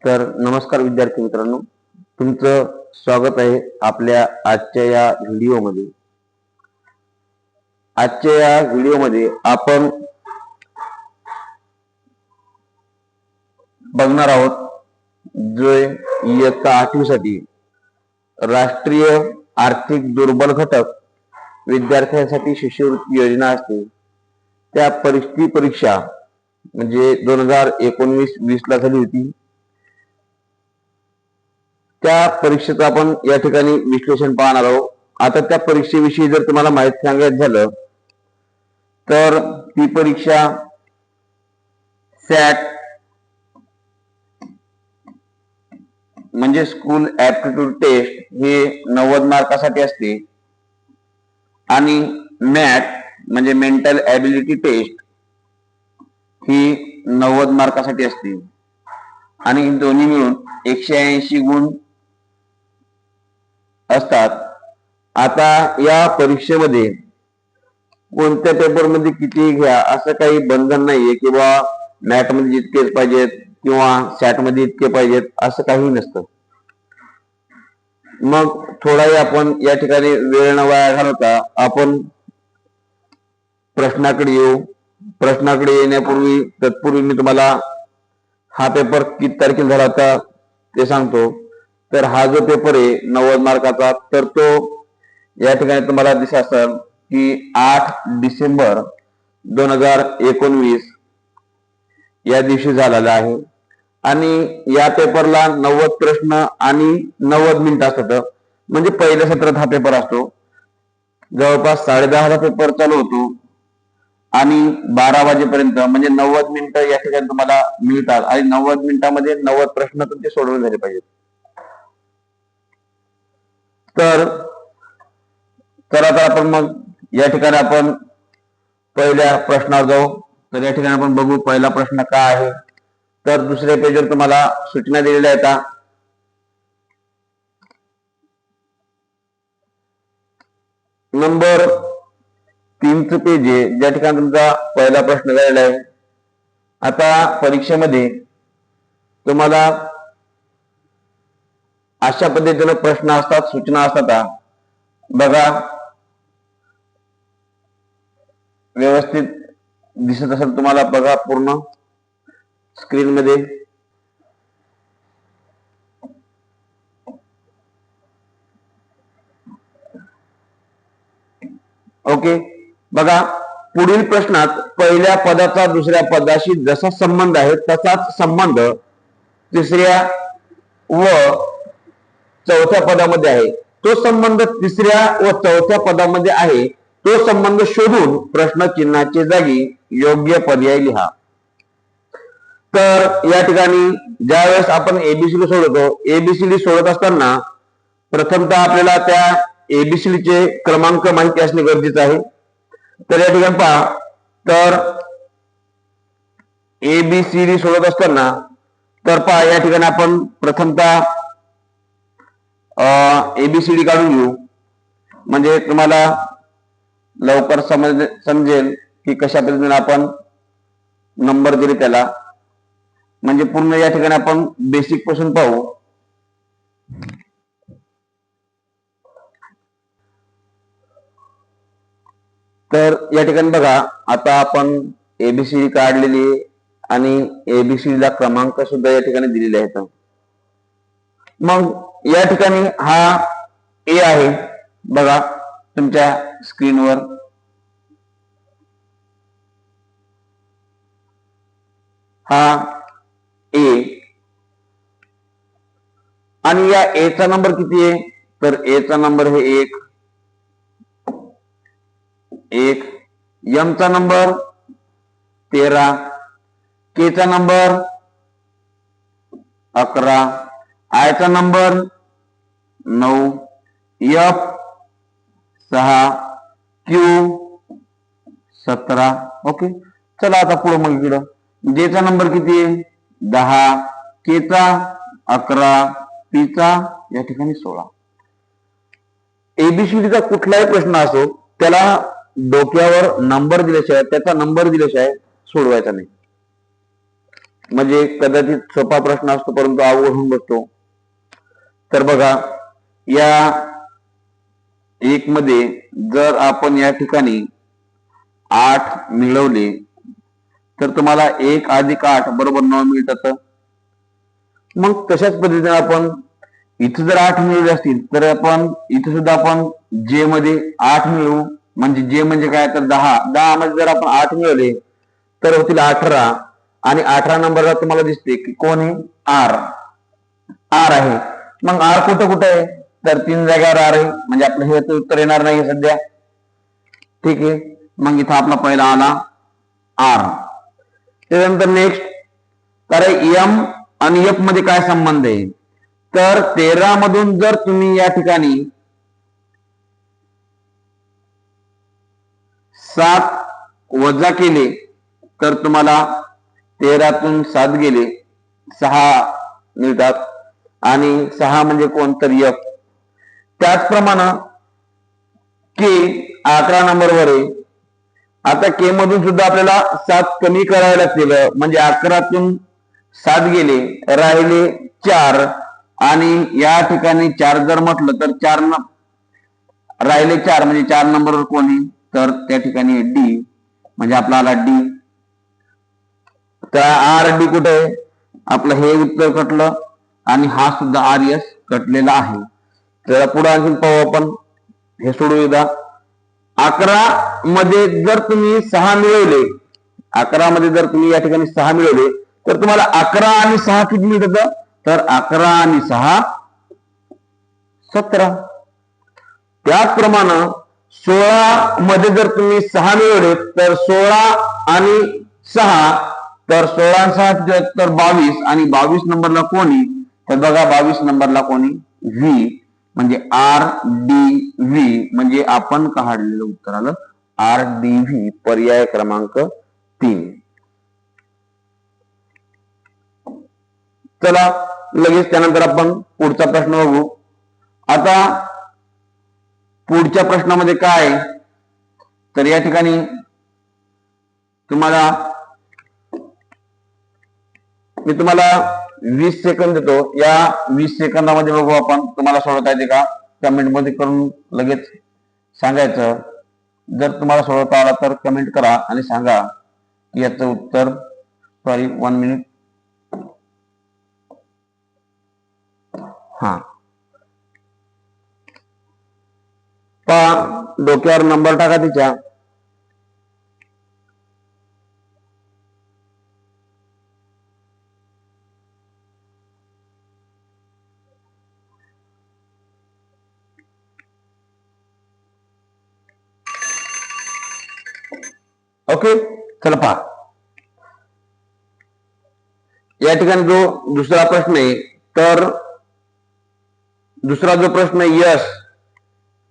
तर नमस्कार विद्यार्थी मित्रांनो, तुमचं स्वागत आहे आपल्या आजच्या या व्हिडिओमध्ये. आजच्या या व्हिडिओमध्ये आपण बघणार आहोत जो इयत्ता 8वी साठी राष्ट्रीय आर्थिक दुर्बल घटक विद्यार्थ्यांसाठी शिष्यवृत्ती योजना असते त्या परीक्षा म्हणजे 2019-20 ला झाली होती. त्या परीक्षेचं आपण या ठिकाणी विश्लेषण पाहणार आहोत. आता त्या परीक्षेविषयी जर तुम्हाला माहिती सांगायचं झालं तर ती परीक्षा सॅट म्हणजे स्कूल ऍप्टिट्यूड टेस्ट हे 90 मार्कासाठी असते आणि मॅट म्हणजे मेंटल ॲबिलिटी टेस्ट ही 90 मार्कासाठी असते आणि दोन्ही मिळून 180 गुण असतात. आता या परीक्षेमध्ये कोणत्या पेपरमध्ये किती घ्या असं काही बंधन नाहीये किंवा मॅट मध्ये इतकेच पाहिजेत किंवा सॅट मध्ये इतके पाहिजेत असं काही नसतं. मग थोडाही आपण या ठिकाणी वेळ न वाया घालवता आपण प्रश्नाकडे येऊ. प्रश्नाकडे येण्यापूर्वी तत्पूर्वी मी तुम्हाला हा पेपर किती तारखेला झाला होता ते सांगतो. तर हा जो पेपर आहे 90 मार्काचा तर तो या ठिकाणी तुम्हाला दिसत असेल की 8 डिसेंबर 2019 या दिवशी झालेला आहे आणि या पेपरला 90 प्रश्न आणि 90 मिनिट असतात. म्हणजे पहिल्या सत्रात हा पेपर असतो. जवळपास 10:30 ला पेपर चालू होतो आणि 12 वाजेपर्यंत म्हणजे 90 मिनिटं या ठिकाणी तुम्हाला मिळतात आणि 90 मिनिटांमध्ये 90 प्रश्न तुमचे सोडवले झाले पाहिजेत. तर चला तर आपण मग या ठिकाणी आपण पहिल्या प्रश्नावर जाऊ. तर या ठिकाणी आपण बघू पहिला प्रश्न काय आहे. तर दुसऱ्या पेजवर तुम्हाला सूचना दिलेल्या आहेत. नंबर 3चं पेज आहे ज्या ठिकाणी तुमचा पहिला प्रश्न झालेला आहे. आता परीक्षेमध्ये तुम्हाला अशा पद्धतीने प्रश्न असतात, सूचना असतात. बघा व्यवस्थित दिसत असेल तुम्हाला, बघा पूर्ण स्क्रीन मध्ये. ओके, बघा पुढील प्रश्नात पहिल्या पदाचा दुसऱ्या पदाशी जसा संबंध आहे तसाच संबंध तिसऱ्या व चौथ्या पदामध्ये आहे. तो संबंध तिसऱ्या व चौथ्या पदामध्ये आहे तो संबंध शोधून प्रश्न चिन्हाच्या जागी योग्य पर्याय लिहा. तर या ठिकाणी ज्यावेळेस आपण एबीसीडी सोडवतो, एबीसीडी सोडत असताना प्रथमतः आपल्याला त्या एबीसीडीचे क्रमांक माहिती असणे गरजेचे आहे. तर या ठिकाणी पहा, तर एबीसीडी सोडत असताना तर पहा या ठिकाणी आपण प्रथमतः एबीसीडी काढून घेऊ म्हणजे तुम्हाला लवकर समजेल की कशा पद्धतीने आपण नंबर दिले त्याला. म्हणजे पूर्ण या ठिकाणी आपण बेसिक पासून पाहू. तर या ठिकाणी बघा आता आपण एबीसीडी काढलेली आणि एबीसीडी ला क्रमांक सुद्धा या ठिकाणी दिलेले आहेत. मग या ठिकाणी हा ए आहे बघा तुमच्या स्क्रीनवर. हा ए आणि या ए चा नंबर किती आहे तर ए चा नंबर हे 1. एम चा नंबर 13, के चा नंबर 11, आय चा नंबर 9, एफ 6, क्यू 17. ओके, चला आता पुढे मग इकडं जे चा नंबर किती आहे 10, के चा 11, पी चा या ठिकाणी 16. एबीसीडीचा कुठलाही प्रश्न असो त्याला डोक्यावर नंबर दिल्याशिवाय त्याचा नंबर दिल्याशिवाय सोडवायचा नाही. म्हणजे कदाचित सोपा प्रश्न असतो परंतु अवघड होऊन बसतो. तर बघा, या 1 मध्ये जर आपण या ठिकाणी 8 मिळवले तर तुम्हाला 1 अधिक 8 बरोबर 9 मिळतात. मग तशाच पद्धतीने आपण इथे जर 8 मिळवले असतील तर आपण इथे सुद्धा आपण जे मध्ये 8 मिळवू. म्हणजे जे म्हणजे काय तर 10 मध्ये जर आपण 8 मिळवले तर होतील 18 आणि 18 नंबरला तुम्हाला दिसते की कोण आहे? आर आहे. मग आर कुठं कुठं आहे तर 3 जागेवर आर आहे, म्हणजे आपलं हे उत्तर येणार नाही सध्या. ठीक आहे, मग इथं आपला पहिला आला आर. त्यानंतर नेक्स्ट, तर एम आणि एफ मध्ये काय संबंध आहे तर 13 मधून जर तुम्ही या ठिकाणी 7 वजा केले तर तुम्हाला 13तून 7 गेले 6 मिळतात आणि 6 म्हणजे कोणतर एफ. त्याचप्रमाणे के 11 नंबरवर आहे. आता के मधून सुद्धा आपल्याला 7 कमी करावे लागतील, म्हणजे 11तून 7 गेले राहिले 4 आणि या ठिकाणी 4 जर म्हटलं तर 4 राहिले 4 म्हणजे 4 नंबरवर कोणी तर त्या ठिकाणी डी, म्हणजे आपला आला डी. तर आर डी कुठे आहे? आपलं हे उत्तर कटलं आणि हा सुद्धा आर एस कटलेला आहे. तर पुढे आणखी पाहू आपण, हे सोडूया. 11 मध्ये जर तुम्ही 6 मिळवले, 11 मध्ये जर तुम्ही या ठिकाणी 6 मिळवले तर तुम्हाला 11 आणि 6 किती मिळतात तर 11 आणि 6 17. त्याचप्रमाणे 16 मध्ये जर तुम्ही 6 मिळवले तर 16 आणि 6 तर 16 आणि 6 तर 22 आणि 22 नंबरला कोणी तर बघा 22 नंबरला कोणी व्ही, म्हणजे आर डी व्ही, म्हणजे आपण काढलेलं उत्तर आलं आर डी व्ही, पर्याय क्रमांक 3. चला लगेच त्यानंतर आपण पुढचा प्रश्न बघू. आता पुढच्या प्रश्नामध्ये काय तर या ठिकाणी मी तुम्हाला 20 सेकंद देतो. या 20 सेकंदामध्ये बघू आपण तुम्हाला सोडवता येते का, कमेंट मध्ये करून लगेच सांगायचं. जर तुम्हाला सोडवता आला तर कमेंट करा आणि सांगा की याचं उत्तर. 1 मिनिट. हा डोक्यावर नंबर टाका तिच्या. ओके, चला पहा. या ठिकाणी जो दुसरा प्रश्न आहे तर दुसरा जो प्रश्न आहे यस,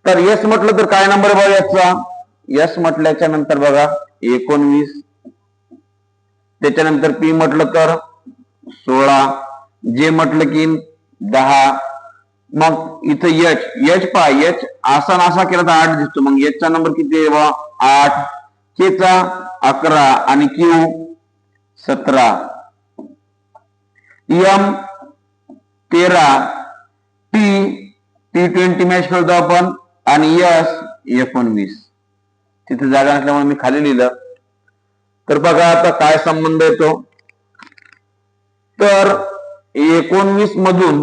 तर यस म्हटलं तर काय नंबर बघा याचा. यस म्हटल्याच्या नंतर बघा 19, त्याच्यानंतर पी म्हटलं तर 16, जे म्हटलं की 10. मग इथं एच पहा, एच असा केला तर 8 दिसतो. मग एचचा नंबर किती आहे? 8. के चा 11 आणि क्यू 17. एम 13, T20 मॅच खेळतो आपण आणि यस 19. तिथे जागा नसल्यामुळे मी खाली लिहिलं. तर बघा आता काय संबंध येतो तर 19 मधून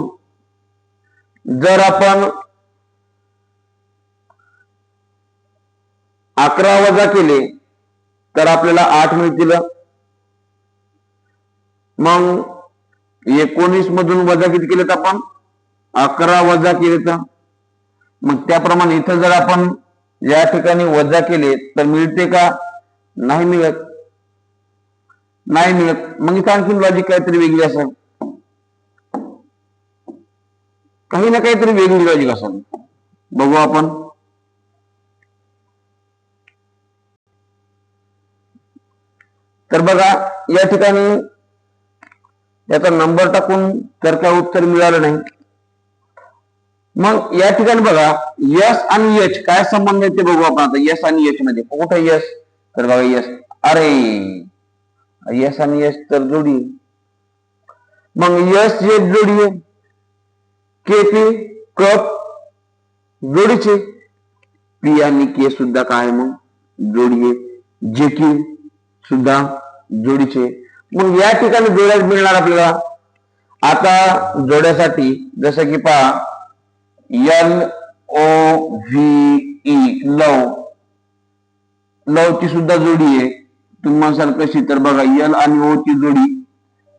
जर आपण 11 वजा केले तर आपल्याला 8 मिळतील. मग 19 मधून वजा किती केले तर आपण 11 वजा केले तर मग त्याप्रमाणे इथं जर आपण या ठिकाणी वजा केले तर मिळते का? नाही मिळत. मग इथं आणखी लॉजिक काहीतरी वेगळी असेल, काही ना काहीतरी वेगळी लॉजिक असेल. बघू आपण. तर बघा या ठिकाणी याचा नंबर टाकून तर काय उत्तर मिळालं नाही. मग या ठिकाणी बघा यस आणि एच काय संबंध आहे ते बघू आपण आता. यस आणि एच मध्ये कुठे यस तर बघा यस, अरे यस आणि एच तर जोडी. मग यस जोडी आहे, के पी कप जोडीचे, पी आणि के सुद्धा काय मग जोडी आहे, जे क्यू सुद्धा जोडीचे. मग या ठिकाणी जोड्या मिळणार आपल्याला. आता जोड्यासाठी जसं की पहा LOVE लव, लवची सुद्धा जोडी आहे. तुम्ही म्हणसाल कशी, तर बघा एल आणि ओ ची जोडी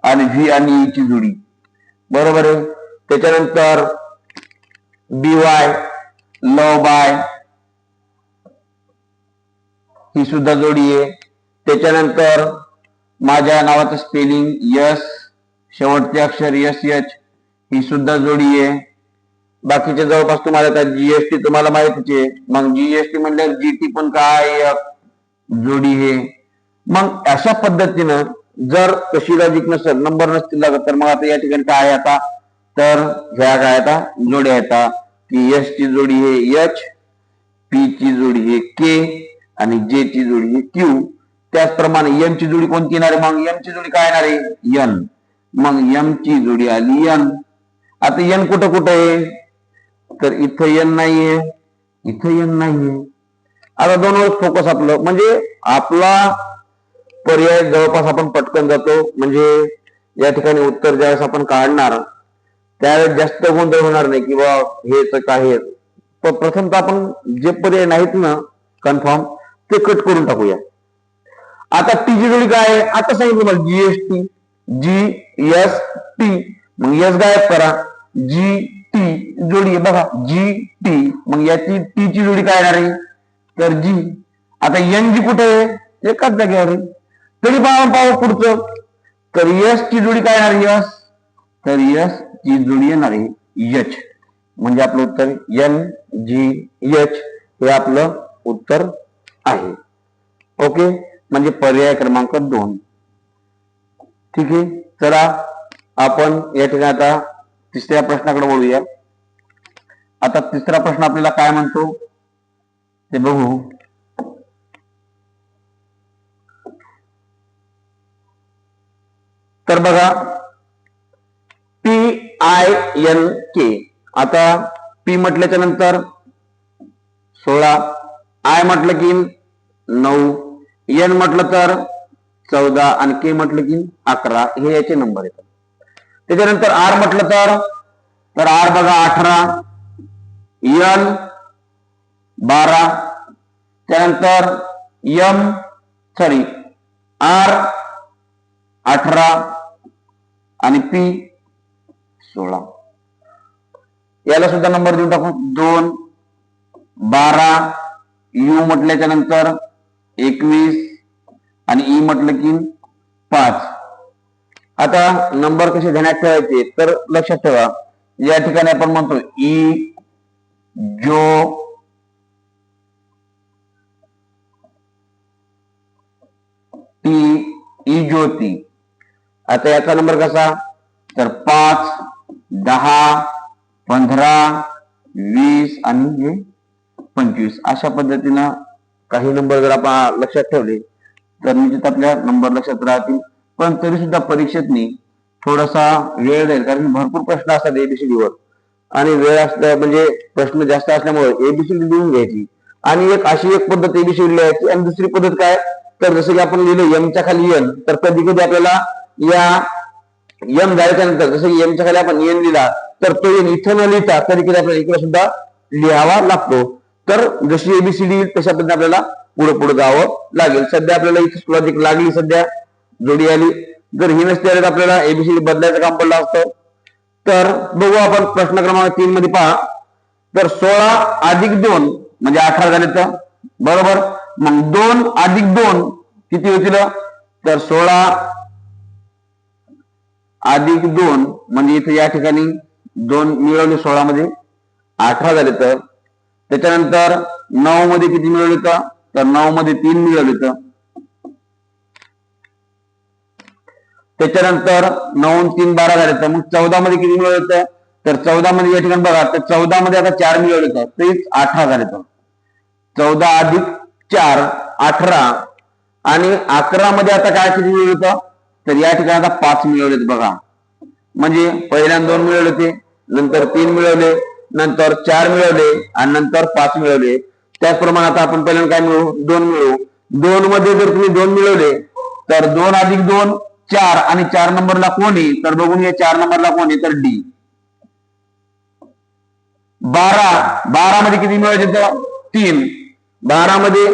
आणि व्ही आणि ई ची जोडी, बरोबर आहे. त्याच्यानंतर BY लव बाय ही सुद्धा जोडी आहे. त्याच्यानंतर माझ्या नावाचं स्पेलिंग यस, शेवटचे अक्षर SH ही सुद्धा जोडी आहे. बाकीचे जवळपास तुम्हाला काय GST तुम्हाला माहितीच आहे. मग GST म्हणल्यावर GT पण काय जोडी आहे. मग अशा पद्धतीनं जर कशी लॉजिक नसेल, नंबर नसतील लागत, तर मग आता या ठिकाणी काय आहे आता, तर ह्या काय आता जोड्या येतात की S ची जोडी आहे H, P ची जोडी आहे K आणि J ची जोडी आहे Q. त्याचप्रमाणे M ची जोडी कोणती येणार आहे, मग M ची जोडी काय येणार आहे N. मग M ची जोडी आली N. आता N कुठं कुठं आहे, तर इथं N नाहीये, इथं N नाहीये. आता दोनवर फोकस आपलं, म्हणजे आपला पर्याय जवळपास आपण पटकन जातो. म्हणजे या ठिकाणी उत्तर ज्यावेळेस आपण काढणार त्यावेळेस जास्त गोंधळ होणार नाही की बा हेच काय. पण प्रथम तर आपण जे पर्याय नाहीत ना कन्फर्म ते कट करून टाकूया. आता टी ची जोडी काय आहे, आता सांगितलं मला GST, GST, मग यस गायब करा, GT जोडी आहे बघा GT, मग याची टी ची जोडी काय येणार आहे, तर G. आता NG कुठे आहे, एकाच जागेवर आहे. तरी पाहू पुढचं, तर यस ची जोडी काय येणार यस, तर यस ची जोडी येणार आहे H. म्हणजे आपलं उत्तर NGH हे आपलं उत्तर आहे. ओके, म्हणजे पर्याय क्रमांक 2. ठीक आहे, चला आपण या ठिकाणी आता तिसऱ्या प्रश्नाकडे वळूया. आता तिसरा प्रश्न आपल्याला काय म्हणतो ते बघू. तर बघा PINK. आता P म्हटल्याच्या नंतर 16, I म्हटलं की 9, N म्हटलं तर 14 आणि K म्हटलं की 11 हे याचे नंबर येतात. त्याच्यानंतर R म्हटलं तर R बघा 18, N 12, त्यानंतर R 18 आणि P 16. याला सुद्धा नंबर देऊन टाकू 2, 12, U म्हटल्याच्या नंतर 21 आणि E म्हटलं की 5. आता नंबर कसे ध्यानात ठेवायचे, तर लक्षात ठेवा या ठिकाणी आपण म्हणतो ई ज्योती. आता याचा नंबर कसा, तर 5, 10, 15, 20 आणि 25 अशा पद्धतीनं काही नंबर जर आपण लक्षात ठेवले तर निश्चित आपल्या नंबर लक्षात राहतील. पण तरी सुद्धा परीक्षेतनी थोडासा वेळ जाईल, कारण भरपूर प्रश्न असतात ABCD वर आणि वेळ असल्या म्हणजे प्रश्न जास्त असल्यामुळे ABCD लिहून घ्यायची. आणि अशी एक पद्धत ABCD लिहायची. आणि दुसरी पद्धत काय, तर जसं की आपण लिहिलं M च्या खाली N, तर कधी कधी आपल्याला या M झाल्याच्या नंतर जसं की M च्या खाली आपण N लिहिला तर तो N इथं न लिहिता कधी कधी आपल्याला इकडे सुद्धा लिहावा लागतो. तर जशी ABCD तशा पद्धतीने आपल्याला पुढे जावं लागेल. सध्या आपल्याला इथे लॉजिक लागली, सध्या जोडी आली. जर ही नसती आली तर आपल्याला ABCD बदलायचं काम पडलं असतं. तर बघू आपण प्रश्न क्रमांक 3 मध्ये पहा. तर 16 अधिक 2 म्हणजे 18 झाले तर बरोबर. मग 2 अधिक 2 किती होतील, तर 16 अधिक 2 म्हणजे इथे या ठिकाणी 2 मिळवले 16 मध्ये 18 झाले तर. त्याच्यानंतर 9 मध्ये किती मिळवले तर 9 मध्ये 3 मिळवले तर. त्याच्यानंतर 9 3 12 झाले तर मग 14 मध्ये किती मिळवले तर 14 मध्ये या ठिकाणी बघा, तर 14 मध्ये आता 4 मिळवले तर तेच 18 झाले तर. 14 अधिक 4 18 आणि 11 मध्ये आता काय किती मिळवले तर या ठिकाणी आता 5 मिळवलेत बघा. म्हणजे पहिल्यांदा 2 मिळवले होते, नंतर 3 मिळवले, नंतर 4 मिळवले आणि नंतर 5 मिळवले. त्याचप्रमाणे आता आपण पहिल्यांदा काय मिळवू, 2 मिळवू. 2 मध्ये जर तुम्ही 2 मिळवले तर 2 अधिक 2 4 आणि 4 नंबरला कोणी, तर बघून घ्या 4 नंबरला कोणी, तर डी. 12 मध्ये किती मिळवायचे तर 3. 12 मध्ये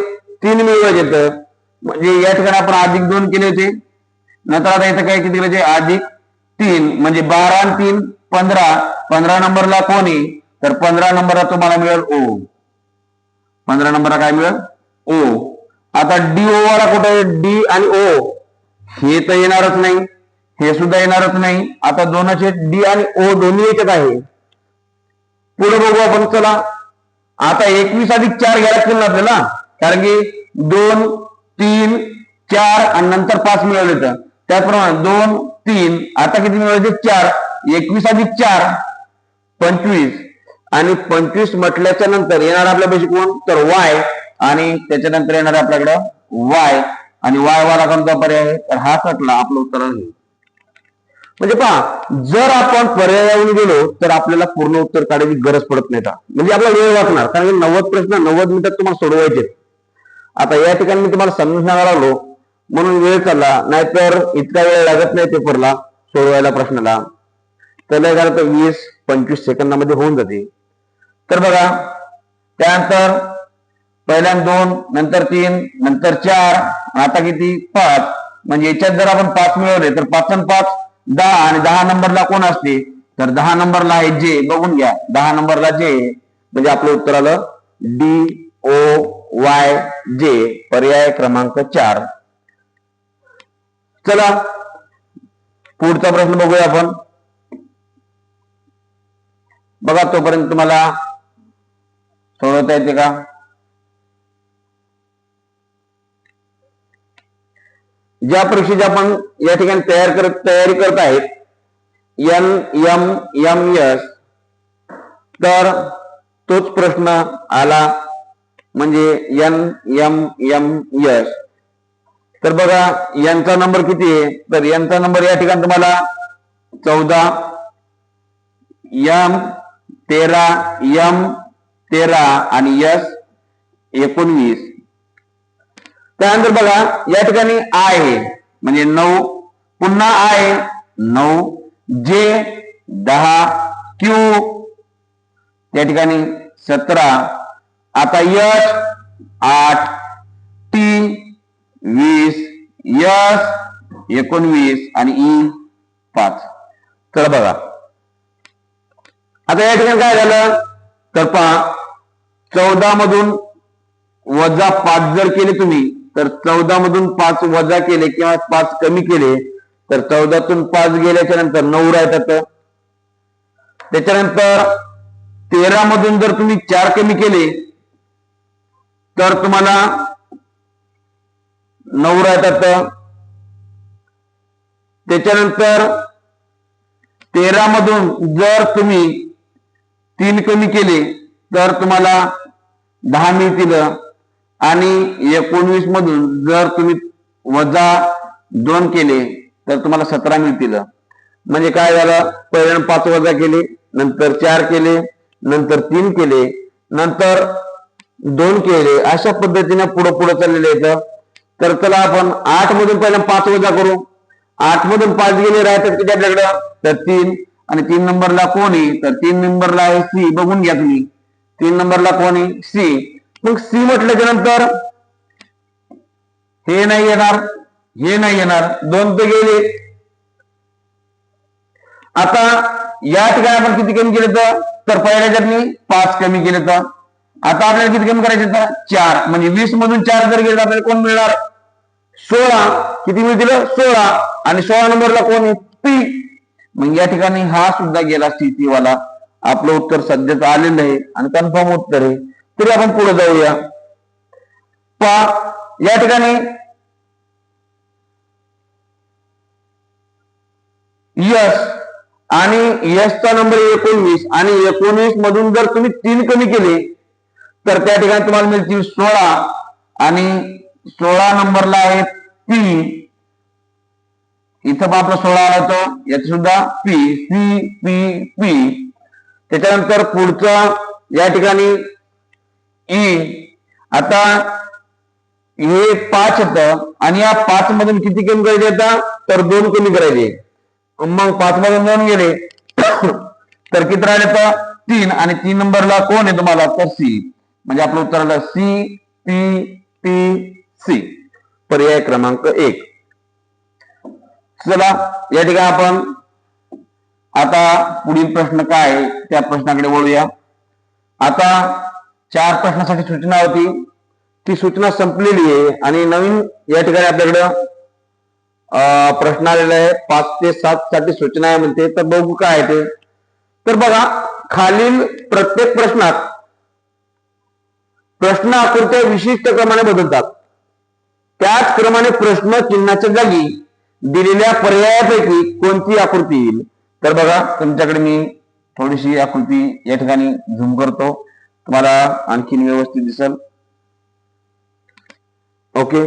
3 मिळवायचे तर म्हणजे या ठिकाणी आपण अधिक 2 केले होते. नंतर आता इथं काय किती करायचे, अधिक 3 म्हणजे 12 आणि 3 15. 15 नंबरला कोणी, तर 15 नंबरला तुम्हाला मिळेल ओ. 15 नंबरला काय मिळेल, ओ. आता डी ओ वाला कुठे आहे, डी आणि ओ हे तर येणारच नाही, हे सुद्धा येणारच नाही. आता दोनाचे डी आणि ओ दोन्ही याच्यात आहे. पुढे बघू आपण, चला आता 21 अधिक 4 घ्यायला लागतील ना आपल्याला, कारण की 2 3 4 आणि नंतर 5 मिळवले तर त्याचप्रमाणे 2 3 आता किती मिळवायचे 4. 21 अधिक 4 25 आणि 25 म्हटल्याच्या नंतर येणार आपल्यापाशी कोण, तर वाय आणि त्याच्यानंतर येणार आपल्याकडे वाय आणि वाय वाला कोणता पर्याय आहे, तर हा कटला आपलं उत्तर आहे. म्हणजे पहा, जर आपण पर्यायावरून गेलो तर आपल्याला पूर्ण उत्तर काढायची गरज पडत नाही का, म्हणजे आपला वेळ वाचणार, कारण की 90 प्रश्न 90 मिनिटात तुम्हाला सोडवायचे. आता या ठिकाणी मी तुम्हाला समजून सांगायला लागलो म्हणून वेळ चालला, नाहीतर इतका वेळ लागत नाही पेपरला सोडवायला प्रश्नाला. त्याला काय तर 20-25 सेकंदामध्ये होऊन जाते. तर बघा, त्यानंतर पहिल्यांदा 2 नंतर 3 नंतर 4 आता किती 5. म्हणजे याच्यात जर आपण 5 मिळवले तर 5 आणि 5 10 आणि 10 नंबरला कोण असते, तर 10 नंबरला आहे जे. बघून घ्या 10 नंबरला जे, म्हणजे आपलं उत्तर आलं डी ओ वाय जे, पर्याय क्रमांक 4. चला पुढचा प्रश्न बघूया आपण. बघा तोपर्यंत तुम्हाला सोडवता येते का. ज्या परीक्षेची आपण या ठिकाणी तयारी करत आहेत NMMS, तर तोच प्रश्न आला म्हणजे NMMS. तर बघा यांचा नंबर किती आहे, तर यांचा नंबर या ठिकाणी तुम्हाला 14, M 13 आणि S 19. त्यानंतर बघा या ठिकाणी आय आहे म्हणजे 9, पुन्हा आय 9, जे 10, क्यू त्या ठिकाणी 17, आता H 8, टी 20, S 19 आणि ई 5. तर बघा आता या ठिकाणी काय झालं, तर पहा 14 मधून वजा 5 जर केले तुम्ही, तर 14 मधून 5 वजा केले किंवा 5 कमी केले तर 14 तून 5 गेल्याच्या नंतर 9 राहतात. त्याच्यानंतर 13 मधून जर तुम्ही 4 कमी केले तर तुम्हाला 9 राहतात. त्याच्यानंतर 13 मधून जर तुम्ही 3 कमी केले तर तुम्हाला 10 मिळतील आणि 19 मधून जर तुम्ही वजा 2 केले तर तुम्हाला 17 मिळतील. म्हणजे काय झालं, पहिल्यांदा 5 वजा केले, नंतर 4 केले, नंतर 3 केले, नंतर 2 केले, अशा पद्धतीने पुढे पुढे चाललेले आहेत. तर चला आपण 8 मधून पहिल्यांदा 5 वजा करू. 8 मधून 5 गेले राहतात किती आपल्याकडे, तर 3 आणि 3 नंबरला कोणी, तर 3 नंबरला आहे सी. बघून घ्या तुम्ही 3 नंबरला कोणी, सी. मग सी म्हटल्याच्या नंतर हे नाही येणार, हे नाही येणार, 2 तर गेले. आता या ठिकाणी आपण किती कमी केले तर पहिल्याच्यात मी 5 कमी केले तर आता आपल्याला किती कमी करायचे तर 4. म्हणजे 20 मधून 4 जर गेले तर आपल्याला कोण मिळणार, 16. किती मिळतील 16 आणि 16 नंबरला कोण आहे, पी. मग या ठिकाणी हा सुद्धा गेला स्थिती वाला. आपलं उत्तर सध्याच आलेलं आहे आणि कन्फर्म उत्तर आहे. तरी आपण पुढे जाऊया. पहा या ठिकाणी यस आणि यसचा नंबर 19 आणि 19 मधून जर तुम्ही 3 कमी केले तर त्या ठिकाणी तुम्हाला मिळतील 16 आणि 16 नंबरला आहे पी. इथं पण आपलं 16 आलं होतं, याच सुद्धा पी पी पी पी. त्याच्यानंतर पुढचं या ठिकाणी ई. आता हे 5 येतं आणि या 5 मधून किती कमी करायचे येतात, तर 2 कमी करायचे. मग 5 मधून 2 गेले तर किती राहिले तर 3. आणि 3 नंबरला कोण आहे तुम्हाला, तर सी. म्हणजे आपलं उत्तर आलं सी पी पी सी, पर्याय क्रमांक 1. चला या ठिकाणी आपण आता पुढील प्रश्न काय आहे त्या प्रश्नाकडे वळूया. आता 4 प्रश्नासाठी सूचना होती, ती सूचना संपलेली आहे आणि नवीन या ठिकाणी आपल्याकडं प्रश्न आलेला आहे. 5 ते 7 साठी सूचना आहे म्हणते. तर बघू काय आहे ते. तर बघा, खालील प्रत्येक प्रश्नात प्रश्न आकृत्या विशिष्ट क्रमाने बदलतात. त्याचप्रमाणे प्रश्न चिन्हाच्या जागी दिलेल्या पर्यायापैकी कोणती आकृती येईल. तर बघा, तुमच्याकडे मी थोडीशी आकृती या ठिकाणी झूम करतो, तुम्हाला आणखीन व्यवस्थित दिसेल. ओके,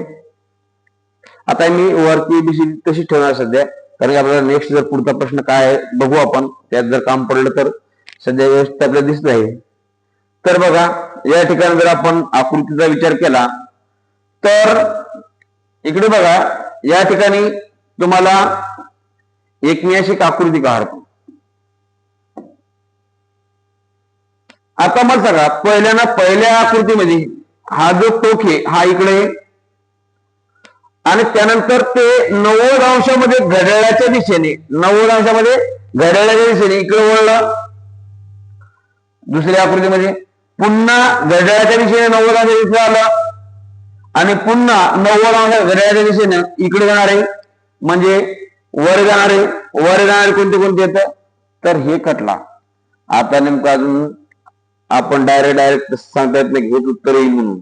आता मी वरती BC तशी ठेवणार सध्या, कारण आपल्याला नेक्स्ट जर पुढचा प्रश्न काय आहे बघू आपण, त्यात जर काम पडलं तर सध्या व्यवस्थित आपल्याला दिसत आहे. तर बघा, या ठिकाणी जर आपण आकृतीचा विचार केला तर इकडे बघा, या ठिकाणी तुम्हाला एक मी अशी आकृती काढतो. आता मला सांगा, पहिल्या आकृतीमध्ये हा जो टोक आहे हा इकडे आणि त्यानंतर ते 90 अंशामध्ये घड्याळाच्या दिशेने 90 अंशामध्ये घड्याळाच्या दिशेने इकडे वळलं. दुसऱ्या आकृतीमध्ये पुन्हा घड्याळाच्या दिशेने 90 अंशाच्या दिशेने आलं आणि पुन्हा 90 अंश घड्याळाच्या दिशेने इकडे जाणारे, म्हणजे वर जाणारे कोणते कोणते येतं, तर हे कटला. आता नेमकं अजून आपण डायरेक्ट सांगता येत नाही हेच उत्तर येईल म्हणून,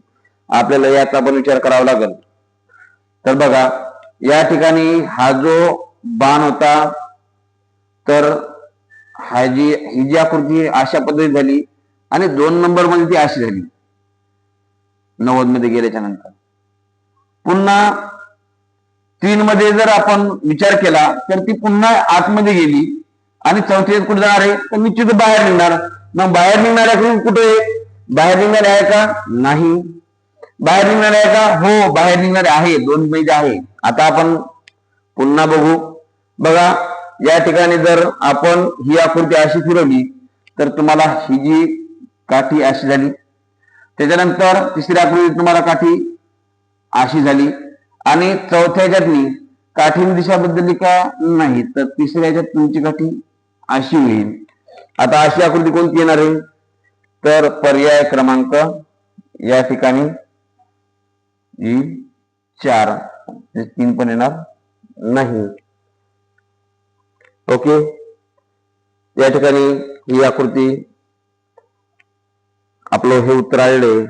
आपल्याला याचा पण विचार करावा लागेल. तर बघा, या ठिकाणी हा जो बाण होता, तर ही जी आकृती अशा पद्धतीत झाली आणि 2 नंबर मध्ये ती अशी झाली 90 मध्ये गेल्याच्या नंतर. पुन्हा 3 मध्ये जर आपण विचार केला तर ती पुन्हा आतमध्ये गेली आणि चौथ्यात कुठे जाणार आहे, तर निश्चित बाहेर निघणार. मग बाहेर निघणार आहे कुठे, बाहेर निघणार आहे का, नाही. बाहेर निघणार आहे का, हो बाहेर निघणार आहे, 2 मध्ये आहे. आता आपण पुन्हा बघू. बघा, या ठिकाणी जर आपण ही आकृती अशी फिरवली तर तुम्हाला ही जी काठी अशी झाली. त्याच्यानंतर तिसऱ्या आकृतीत तुम्हाला काठी अशी झाली आणि चौथ्या ह्याच्यातनी काठीने दिशा बदलली का, नाही. तर तिसऱ्या ह्याच्यात तुमची काठी अशी होईल. आता अशी आकृती कोणती येणार आहे, तर पर्याय क्रमांक या ठिकाणी 4. 3 पण येणार नाही. ओके, या ठिकाणी ही आकृती आपलं हे उत्तर आलेले.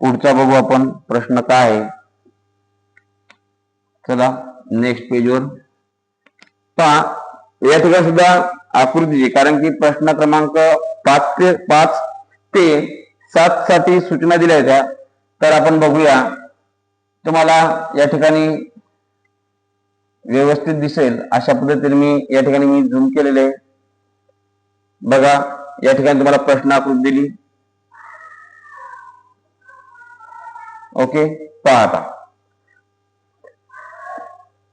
पुढचा बघू आपण प्रश्न काय आहे. चला नेक्स्ट पेजवर पहा. या ठिकाणी सुद्धा आकृतीची, कारण की प्रश्न क्रमांक 5 ते 7 साठी सूचना दिल्या होत्या. तर आपण बघूया, तुम्हाला या ठिकाणी व्यवस्थित दिसेल अशा पद्धतीने मी या ठिकाणी मी झूम केलेले आहे. बघा, या ठिकाणी तुम्हाला प्रश्न आकृती दिली. ओके, पहा आता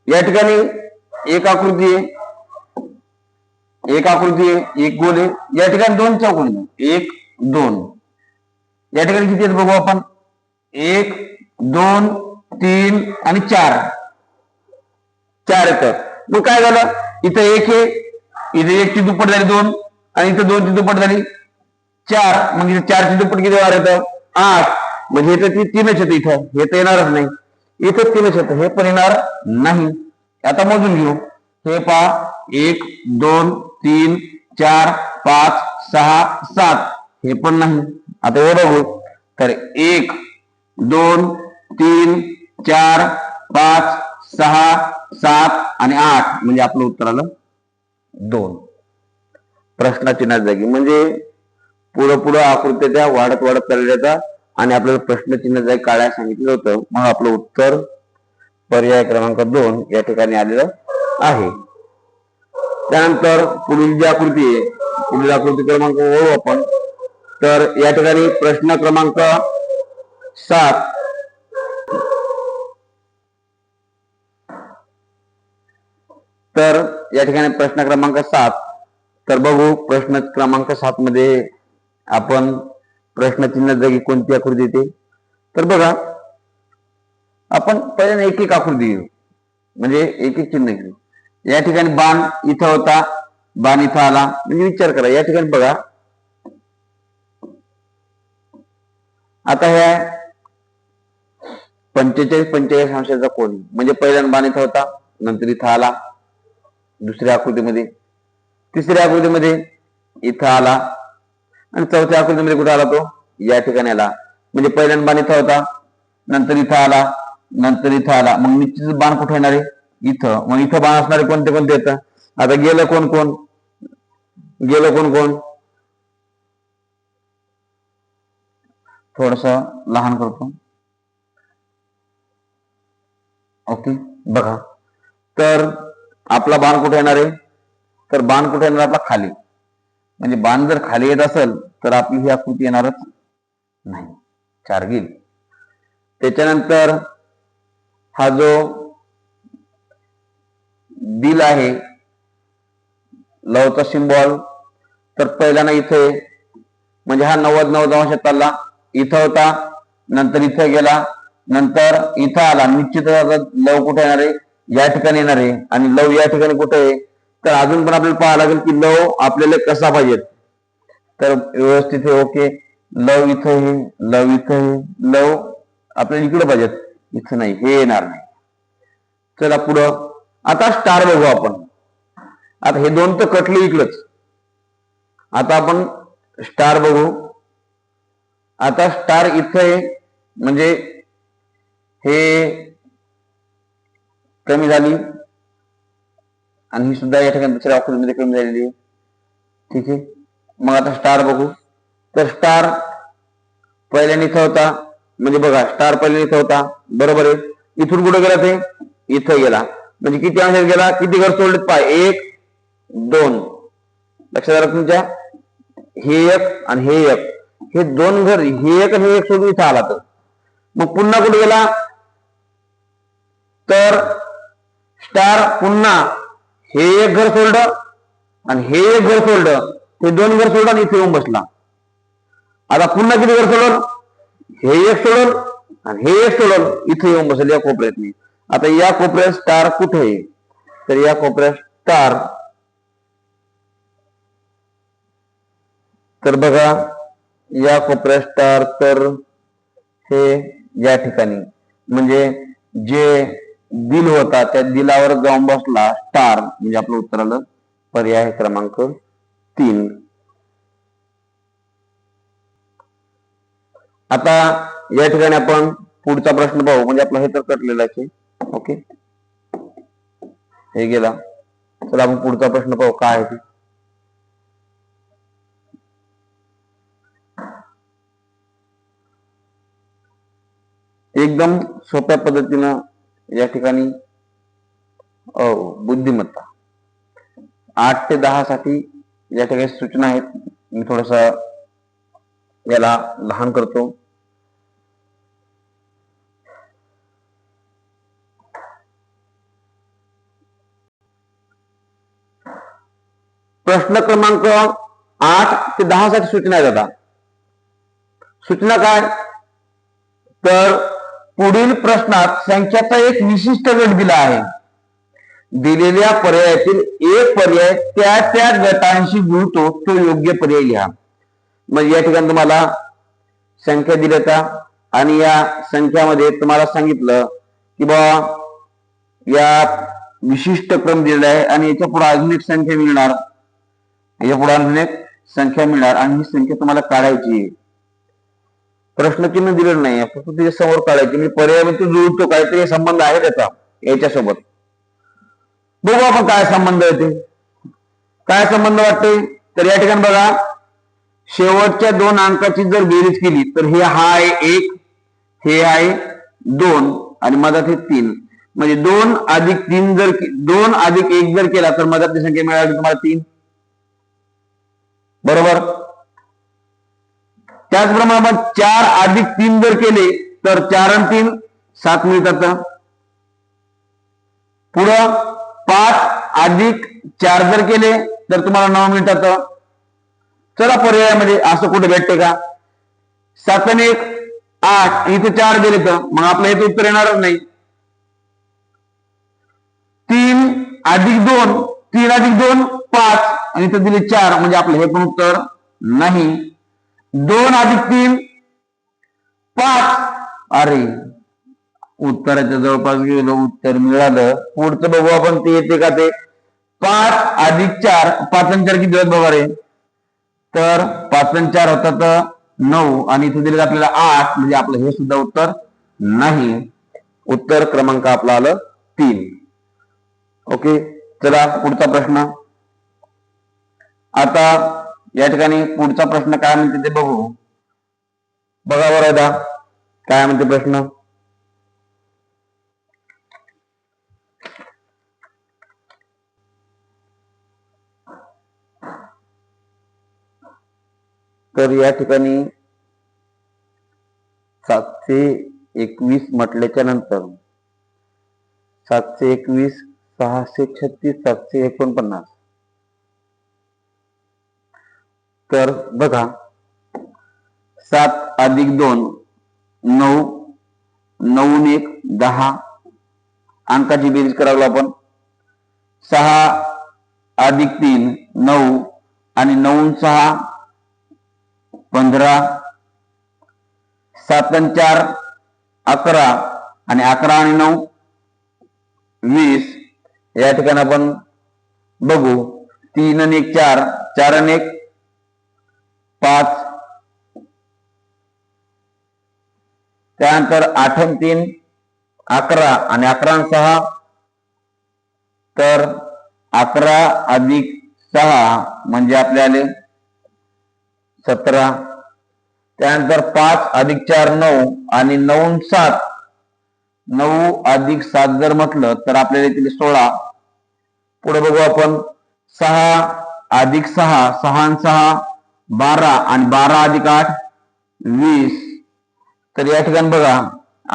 या ठिकाणी एक आकृती आहे, एक गोल आहे. या ठिकाणी 2 चौकोन, 1 2. या ठिकाणी किती आहेत बघू आपण, 1 2 3 आणि 4 येतात. मग काय झालं, इथं 1 आहे, इथे 1 ची दुप्पट झाली 2 आणि इथं 2 ची दुप्पट झाली 4. मग इथे 4 ची दुप्पट किती वार येतं, 8. म्हणजे इथं 3च येतं, इथं हे तर येणारच नाही. इथं 3च येतं, हे पण येणार नाही. आता मोजून घेऊ. हे पहा, 1 2 3 4 5 6 7, हे पण नाही. आता हे बघू, तर 1 2 3 4 5 6 7 आणि 8, म्हणजे आपलं उत्तर आलं 2. प्रश्नाचिन्हा जागी, म्हणजे पुढं आकृत्या त्या वाढत चालल्या जातात आणि आपल्याला प्रश्नचिन्ह जागी काढायला सांगितलं होतं. मग आपलं उत्तर पर्याय क्रमांक 2 या ठिकाणी आलेलं आहे. त्यानंतर पुढील जी आकृती आहे, पुढील आकृती क्रमांक ओळखू आपण. तर या ठिकाणी प्रश्न क्रमांक 7. तर या ठिकाणी प्रश्न क्रमांक 7. तर बघू प्रश्न क्रमांक 7 मध्ये आपण प्रश्नचिन्ह जागी कोणती आकृती येते. तर बघा, आपण पहिल्यांदा एक एक आकृती घेऊ, म्हणजे एक एक चिन्ह घेऊ. या ठिकाणी बाण इथं होता, बाण इथं आला, म्हणजे विचार करा. या ठिकाणी बघा, आता ह्या 45 अंशाचा कोन, म्हणजे पहिल्यांदा बाण इथं होता, नंतर इथं आला दुसऱ्या आकृतीमध्ये, तिसऱ्या आकृतीमध्ये इथं आला, आणि चौथ्या आकृतीमध्ये कुठे आला तो, या ठिकाणी आला. म्हणजे पहिल्यांदा बाण इथं होता, नंतर इथं आला, नंतर इथं आला. मग निश्चित बाण कुठे येणार आहे, इथं. मग इथं बाण असणारे कोणते कोणते येतं. आता गेलं कोण कोण, गेलं कोण कोण, थोडस लहान करतो. ओके, बघा. तर आपला बाण कुठे येणार आहे, तर बाण कुठे येणार आपला खाली. म्हणजे बाण जर खाली येत असेल तर आपली ही आकृती येणारच नाही, 4 गेली. त्याच्यानंतर हा जो दिल आहे, लवचा सिंबॉल, तर पहिल्यांदा इथे, म्हणजे हा 90 अंशात चालला, इथं होता, नंतर इथं गेला, नंतर इथं आला. निश्चित लव कुठे येणार आहे, या ठिकाणी येणार आहे. आणि लव या ठिकाणी कुठे आहे, तर अजून पण आपल्याला पाहावं लागेल की लव आपल्याला कसा पाहिजे. तर व्यवस्थित आहे. ओके, लव इथं आहे, लव इथं आहे, लव आपल्याला इकडे पाहिजेत, इथं नाही, हे येणार नाही. चला पुढं. आता स्टार बघू आपण. आता हे दोन तर कटले इकडच, आता आपण स्टार बघू. आता स्टार इथं आहे, म्हणजे हे कमी झाली, आणि ही सुद्धा या ठिकाणी दुसऱ्या आकृतीमध्ये कमी झालेली आहे. ठीक आहे, मग आता स्टार बघू. तर स्टार पहिल्याने इथं होता, म्हणजे बघा स्टार पहिल्याने इथं होता, बरोबर आहे. इथून कुठे गेला, ते इथं गेला. म्हणजे किती अंशात गेला, किती घर सोडलेत पाय, 1 2. लक्षात आलं तुमच्या, हे एक आणि हे एक, हे 2 घर, हे एक आणि हे एक सोडून इथं आला. तर मग पुन्हा कुठे गेला, तर स्टार पुन्हा हे एक घर सोडलं आणि हे एक घर सोडलं, हे 2 घर सोडलं आणि इथे येऊन बसला. आता पुन्हा किती घर सोडलं, हे एक सोडल आणि हे एक सोडल, इथे येऊन बसेल या कोपऱ्यात. आता या कोपऱ्यात स्टार कुठे आहे, तर या कोपऱ्यात स्टार, तर बघा या कोपऱ्यात स्टार, तर हे या ठिकाणी, म्हणजे जे दिल होता त्या दिलावर जाऊन बसला स्टार, म्हणजे आपलं उत्तर आलं पर्याय क्रमांक 3. आता या ठिकाणी आपण पुढचा प्रश्न पाहू, म्हणजे आपला हे तर कटलेला आहे. ओके, हे गेला. चला आपण पुढचा प्रश्न पाहू काय आहे. एकदम सोप्या पद्धतीनं या ठिकाणी बुद्धिमत्ता 8 ते 10 साठी या ठिकाणी सूचना आहेत. मी थोडस याला लहान करतो. प्रश्न क्रमांक 8 ते 10 साठी सूचना आहेत. आता सूचना काय, तर पुढील प्रश्नात संख्याचा एक विशिष्ट गट दिला आहे. दिलेल्या पर्यायातील एक पर्याय त्या त्या गटांशी जुळतो तो योग्य पर्याय लिहा. म्हणजे या ठिकाणी तुम्हाला संख्या दिल्या आणि या संख्यामध्ये तुम्हाला सांगितलं की बाबा या विशिष्ट क्रम दिलेला आहे आणि याच्या पुढे अजून एक संख्या मिळणार, याच्या पुढे अजून एक संख्या मिळणार, आणि ही संख्या तुम्हाला काढायची. प्रश्नचिन्ह दिलेलं नाही, फक्त त्याच्या समोर काढायची. म्हणजे पर्यायामध्ये जुळतो, काहीतरी संबंध आहे त्याचा याच्यासोबत. बघू आपण काय संबंध येते, काय संबंध वाटते. तर या ठिकाणी बघा, शेवटच्या 2 अंकाची जर बेरीज केली तर हे आहे 1, हे आहे 2 आणि मधात हे 3. म्हणजे 2+3 जर केला तर मधातली संख्या मिळाली तुम्हाला 3. बरोबर. त्याचप्रमाणे 4+3 जर केले तर 4 आणि 3 7 मिळतात. पुढं 5+4 जर केले तर तुम्हाला 9 मिळतात. चला पर्यायामध्ये असं कुठे भेटते का? 7 आणि 1 8, इथे 4 दिले तर मग आपलं हे उत्तर येणारच नाही. 3+2 5 आणि इथे दिले 4 म्हणजे आपलं हे पण उत्तर नाही. 2+3 5. अरे उत्तराच्या जवळपास गेलो, उत्तर मिळालं. पुढचं बघू आपण ते येते का ते. 5+4 5 आणि 4 किती होतात बघा रे. तर 5 आणि 4 होतात 9 आणि इथे दिले आपल्याला 8 म्हणजे आपलं हे सुद्धा उत्तर नाही. उत्तर क्रमांक आपला आलं 3. ओके. चला पुढचा प्रश्न. आता या ठिकाणी पुढचा प्रश्न काय म्हणते ते बघू. बघा बरं एकदा काय म्हणते प्रश्न. तर या ठिकाणी 721 म्हटल्याच्या नंतर 721 636 749. तर बघा 7+2 9 9 आणि 1 10 अंकाची बेरीज करावं आपण. 6+3 9 आणि 9 आणि 6 15. 7 आणि 4 11 आणि 11 आणि 9 20. या ठिकाणी आपण बघू 3 आणि 1 4 4 आणि 1 5. त्यानंतर 8 आणि 3 11 आणि 11 आणि 6 तर 11+6 म्हणजे आपले आले 17. त्यानंतर 5+4 9 आणि 9 आणि 7 9+7 जर म्हटलं तर आपल्याला येतील 16. पुढे बघू आपण 6+6 6 आणि 6 12 आणि 12+8 20. तर या ठिकाणी बघा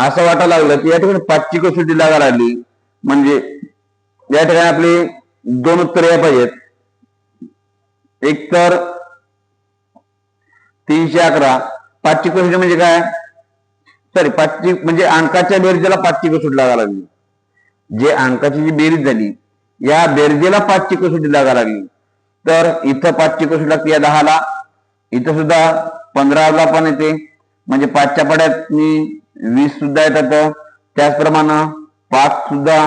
असं वाटायला लागलं की या ठिकाणी 5ची कसोटी लागायला लागली. म्हणजे या ठिकाणी आपले 2 उत्तर या पाहिजेत. एक तर 311 5ची कसोटी म्हणजे काय. सॉरी 5ची म्हणजे अंकाच्या बेरजेला 5ची कसोटी लागायला लागली. जे अंकाची जी बेरीज झाली या बेरजेला 5ची कसोटी लागायला लागली. तर इथं 5ची कसोटी लागते या 10ला. इथं सुद्धा 15ला पण येते. म्हणजे 5च्या पड्यात 20 सुद्धा येतात. त्याचप्रमाणे 5 सुद्धा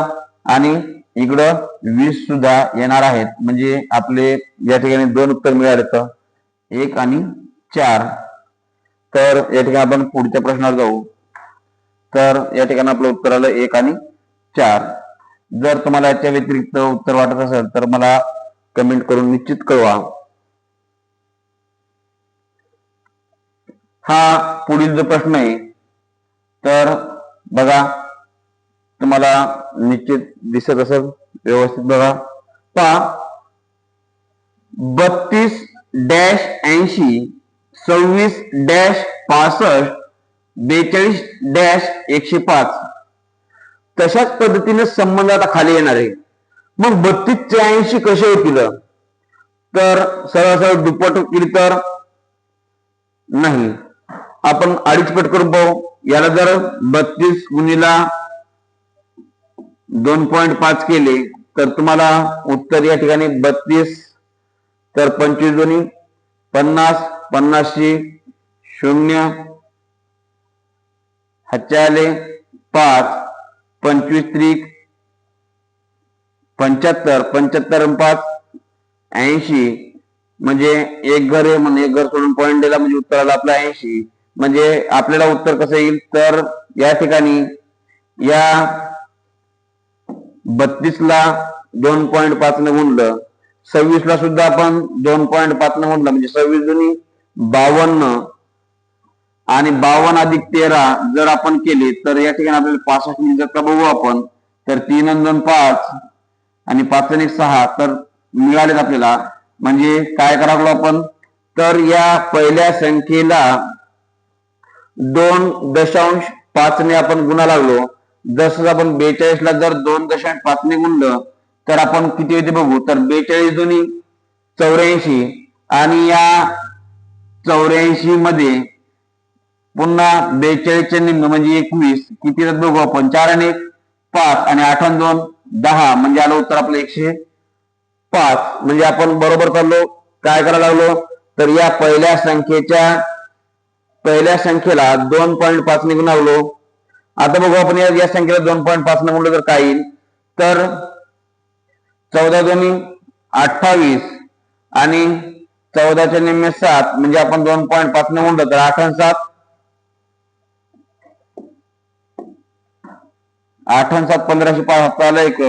आणि इकडं 20 सुद्धा येणार आहेत. म्हणजे आपले या ठिकाणी 2 उत्तर मिळाले तर 1 आणि 4. तर या ठिकाणी आपण पुढच्या प्रश्नावर जाऊ. तर या ठिकाणी आपलं उत्तर आलं 1 आणि 4. जर तुम्हाला याच्या व्यतिरिक्त उत्तर वाटत असेल तर मला कमेंट करून निश्चित कळवा. हा पुढील जो प्रश्न आहे तर बघा तुम्हाला निश्चित दिसत असेल व्यवस्थित बघा. पहा 32-80 26-65 42-105 तशाच पद्धतीने संबंध आता खाली येणार आहे. मग 32-80 कसे होतील. तर सरळ दुप्पट केली तर नाही. आपण 2.5 पट करून पाहू. याला जर 32 गुणिला 2.5 केले तर तुम्हाला उत्तर या ठिकाणी 32 तर 25 दोन्ही 50 50 0 हातच्या आले 5 25 त्रिक 75 75 आणि 5 80 म्हणजे एक घर आहे म्हणून एक घर सोडून पॉईंट दिला म्हणजे उत्तर आलं आपलं 80. म्हणजे आपल्याला उत्तर कसं येईल तर या ठिकाणी या 32ला 2.5 ने गुणलं 26ला सुद्धा आपण 2.5 ने गुणलं म्हणजे 26 दोन्ही 52 आणि 52 अधिक 13 जर आपण केले तर या ठिकाणी आपल्याला 65 मिळतात का बघू आपण. तर 3 आणि 2 5 आणि 5 आणि 1 6 तर मिळालेत आपल्याला. म्हणजे काय करावं आपण, तर या पहिल्या संख्येला 2.5 ने आपण गुणा लागलो. जसं आपण 42 ला जर 2.5 ने गुणलं तर आपण किती येते बघू. तर 42 दोन्ही 84 आणि या 84 मध्ये पुन्हा 42 चे निम्न म्हणजे 21 किती येतात बघू आपण. 4 आणि 1 5 आणि 8 आणि 2 10 म्हणजे आलं उत्तर आपलं 105. म्हणजे आपण बरोबर चाललो. काय करायला लागलो, तर या पहिल्या संख्येला 2.5 ने गुणावलो. आता बघू आपण या संख्येला 2.5 ने गुणलं तर काय येईल. तर 14 दोन्ही 28 आणि 14 चे निम्मे 7 म्हणजे आपण 2.5 ने गुणलं तर 8 आणि 7 1505 आलं एक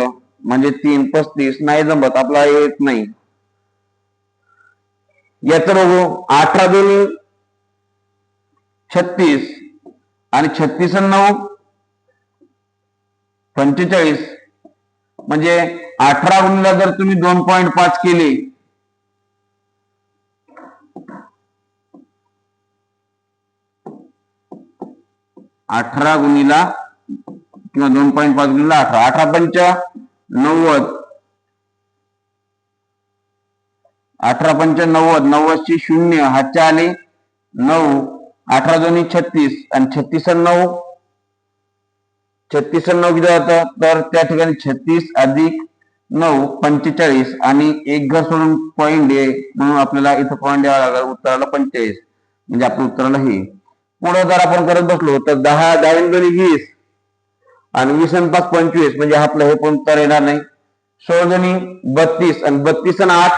म्हणजे 3 35 नाही जमत आपला येत नाही. याचं बघू 18 दोन्ही 36 आणि 36 आणि 9 45 म्हणजे 18 गुणिला जर तुम्ही 2.5 केले 18 गुणिला किंवा 2.5 गुणिला 18 18 पंच 90 18 पंच 90 90 ची 0 हातच्या आले 9 18 दोन्ही 36 आणि 36 आणि 9 36 आणि 9 किती होतं तर त्या ठिकाणी 36 अधिक 9 45 आणि एक घर सोडून पॉईंट आहे म्हणून आपल्याला इथं पॉईंट द्यावा लागला उत्तराला 45 म्हणजे आपल्या उत्तराला हे. पुढे जर आपण करत बसलो तर 10 10 दोन्ही 20 आणि 20 आणि 5 25 म्हणजे आपलं हे पण उत्तर येणार नाही. 16 दोन्ही 32 आणि 32 आणि 8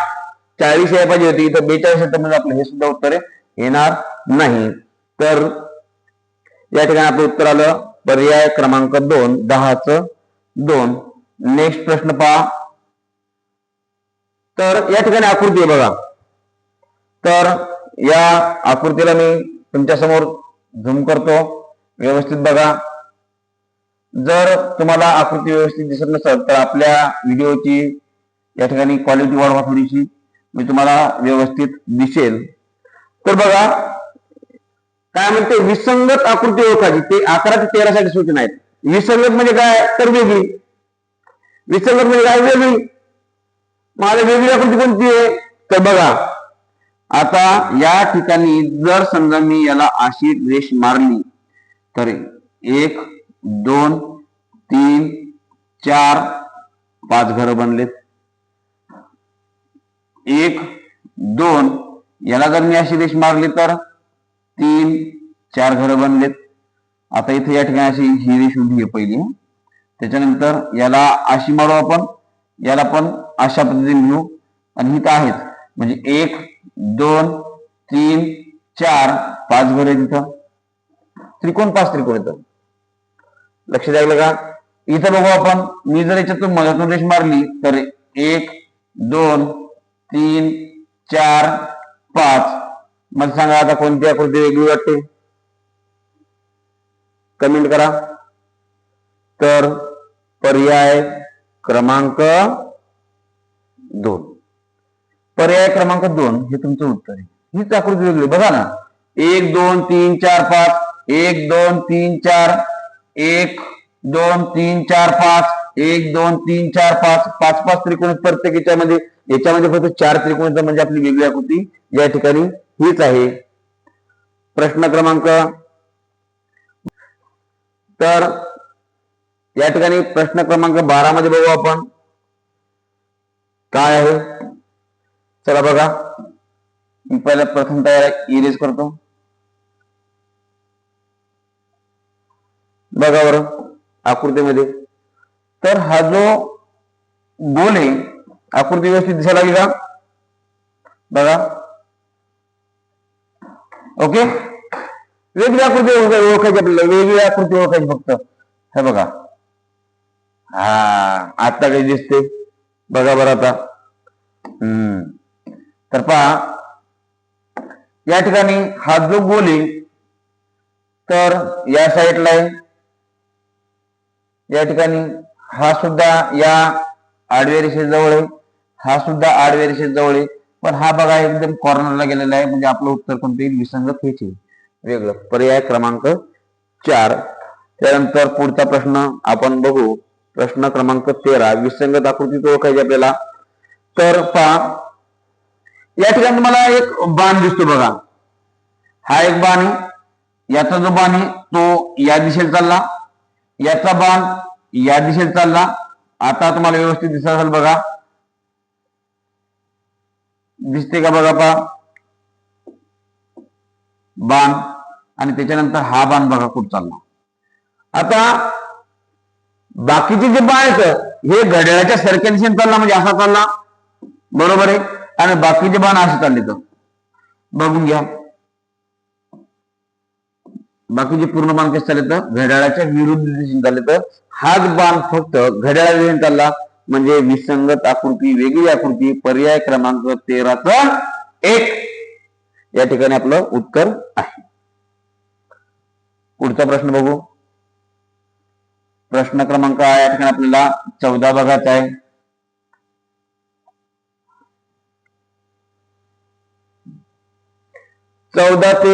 40 यायला पाहिजे होती इथं 42 येतं म्हणजे आपलं हे सुद्धा उत्तर येणार नाही. तर या ठिकाणी आपलं उत्तर आलं पर्याय क्रमांक 2 10चं 2. नेक्स्ट प्रश्न पहा. तर या ठिकाणी आकृती आहे बघा. तर या आकृतीला मी तुमच्या समोर झूम करतो व्यवस्थित बघा. जर तुम्हाला आकृती व्यवस्थित दिसत नसेल तर आपल्या व्हिडिओची या ठिकाणी क्वालिटी वाढवा थोडीशी मी तुम्हाला व्यवस्थित दिसेल. तर बघा काय म्हणते विसंगत आकृती ओळखायची. ते 11 ते 13 साठी सूचना आहेत. विसंगत म्हणजे काय तर वेगळी. विसंगत म्हणजे काय वेगळी. मला वेगळी आकृती कोणती आहे तर बघा आता या ठिकाणी जर समजा मी याला अशी रेष मारली तर 1 2 3 4 5 घरं बनलेत. 1 2 याला जर मी अशी रेष मारली तर 3 4 घरं बनलेत. आता इथे या ठिकाणी अशी ही रेष उभी आहे पहिली. त्याच्यानंतर याला अशी मारू आपण याला पण अशा पद्धतीने घेऊ आणि इथं आहेत म्हणजे 1 2 3 4 5 घरं तिथं त्रिकोण 5 त्रिकोण येतं. लक्ष द्यायला का. इथं बघू आपण मी जर याच्यातून मधातून रेष मारली तर 1 2 3 4 5 मग सांगा आता कोणती आकृती वेगळी वाटते कमेंट करा. तर पर्याय क्रमांक 2 पर्याय क्रमांक 2 हे तुमचं उत्तर आहे. हीच आकृती वेगळी बघा ना 1 2 3 4 5 1 2 3 4 1 2 3 4 5 1 2 3 4 5 5 5 त्रिकोण प्रत्येक याच्यामध्ये फक्त 4 त्रिकोण म्हणजे आपली वेगळी आकृती या ठिकाणी हीच आहे. प्रश्न क्रमांक तर या ठिकाणी प्रश्न क्रमांक 12 मध्ये बघू आपण काय आहे. चला बघा मी पहिला प्रथम तयार इरेज करतो. बघा बरं आकृतीमध्ये तर हा जो गोल आहे आकृती व्यवस्थित दिसायला लागली का बघा. ओके वेगळी आकृती ओळखायची आपल्याला वेगळी आकृती ओळखायची फक्त हे बघा. हा आता काही दिसते बघा बरं आता. तर पहा या ठिकाणी हा जो गोल आहे तर या साईडला आहे या ठिकाणी हा सुद्धा या आडव्या रेषेजवळ आहे, हा सुद्धा आडव्या रेषेजवळ आहे, पण हा बघा एकदम कॉर्नरला गेलेला आहे, म्हणजे आपलं उत्तर कोणते येईल? विसंगत हेच येईल, वेगळं. पर्याय क्रमांक 4. त्यानंतर पुढचा प्रश्न आपण बघू. प्रश्न क्रमांक 13. विसंगत आकृती ओळखायची आपल्याला. तर पहा, या ठिकाणी तुम्हाला एक बाण दिसतो बघा. हा एक बाण आहे, याचा जो बाण आहे तो या दिशेला चालला, याचा बाण या दिशेला चालला. आता तुम्हाला व्यवस्थित दिसत असेल बघा, दिसते का बघा पहा बाण, आणि त्याच्यानंतर हा बाण बघा कुठं चालला. आता बाकीचे जे बाण आहेत हे घड्याळाच्या सारख्या दिशेने चालला, म्हणजे असा चालला, बरोबर आहे, आणि बाकीचे बाण असे चालले. तर बघून घ्या, बाकीचे पूर्ण बाण कसे चालले तर घड्याळाच्या विरुद्ध दिशेने चालले. तर हाच बाण फक्त घड्याळा दिशेने चालला, म्हणजे विसंगत आकृती, वेगळी आकृती. पर्याय क्रमांक 13 या ठिकाणी आपलं उत्तर आहे. पुढचा प्रश्न बघू. प्रश्न क्रमांक या ठिकाणी आपल्याला 14 बघायचा आहे. चौदा ते